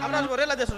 আমরা আসবো রেলা দেশ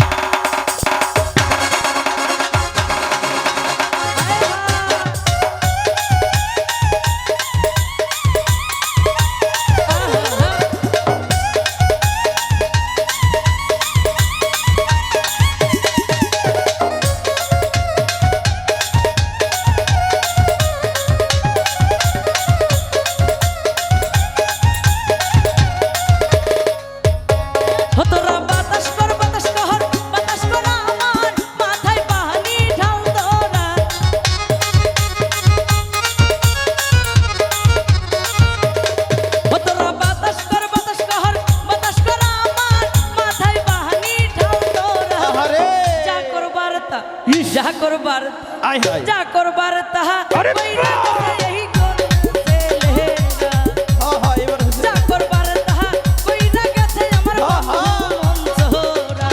যা করবার যা করবার তাহা এই যা করবার তাহা কইরা গেছে আমার বন্ধুরা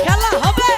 খেলা হবে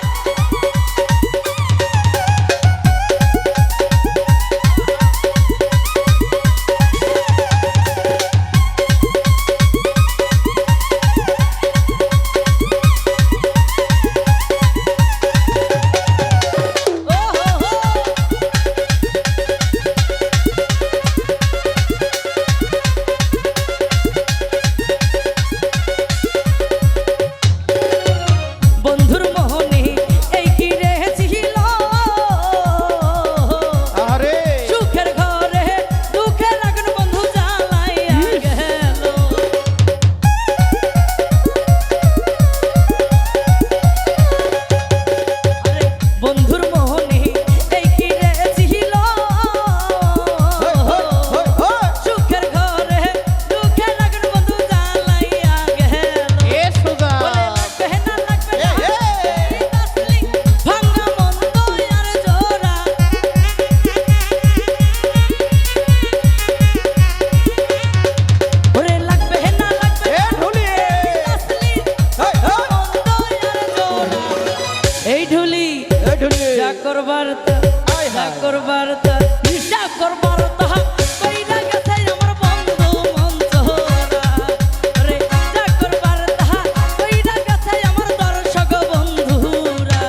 করবার যা করবার যা করবার তাহা কইরা গেছে আমার বন্ধু মনসুরা রে যা করবার তাহা কইরা গেছে আমার দর্শক বন্ধুরা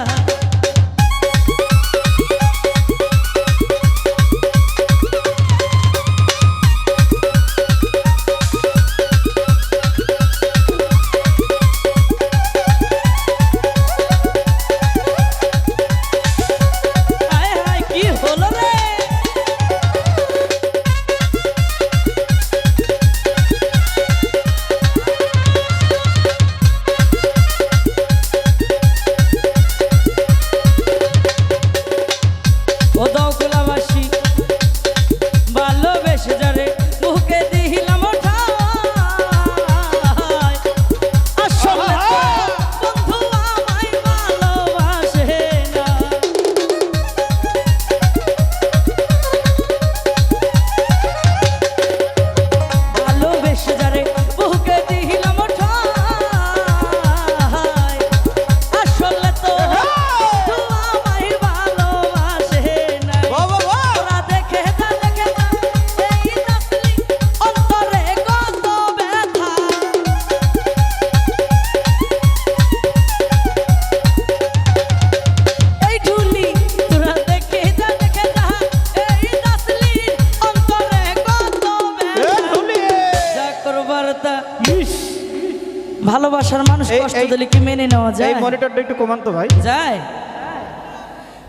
ভালোবাসার মানুষ কষ্ট দিলে কি মেনে নেওয়া যায়? এই মনিটরটা একটু কমান তো ভাই। যায়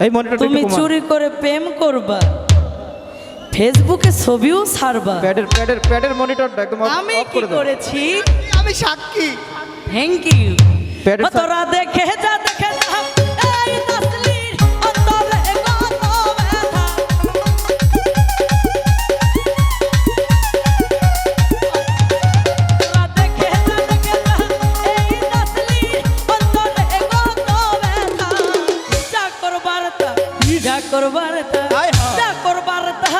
এই মনিটরটা তুমি চুরি করে প্রেম করবা, ফেসবুকে ছবিও ছাড়বা। প্যাডের মনিটরটা একদম অফ করে দাও। আমি কি করেছি? আমি সাক্ষী। Thank you. তোরা দেখে যা দেখে যা এই তাসলির অন্তরে কত ব্যথা। তোরা দেখে যা দেখে যা এই তাসলির অন্তরে কত ব্যথা। যা করবার তা যা করবার তা যা করবার তা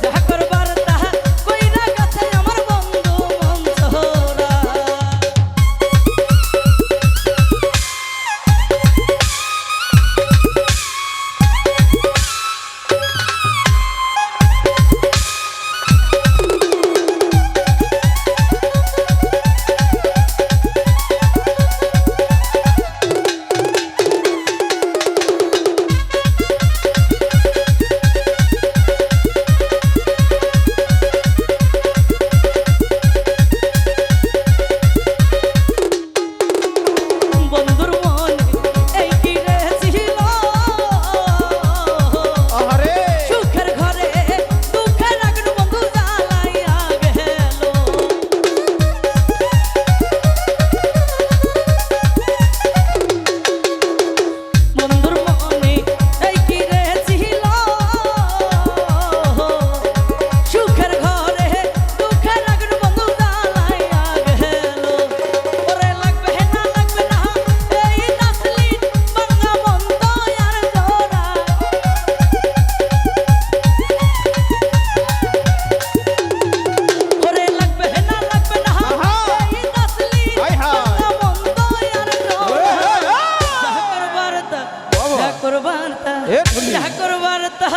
যা করবার তা কইরা গেছে আমার বন্ধু মনসুরা। এ ঠুলি। চাকর বার্তা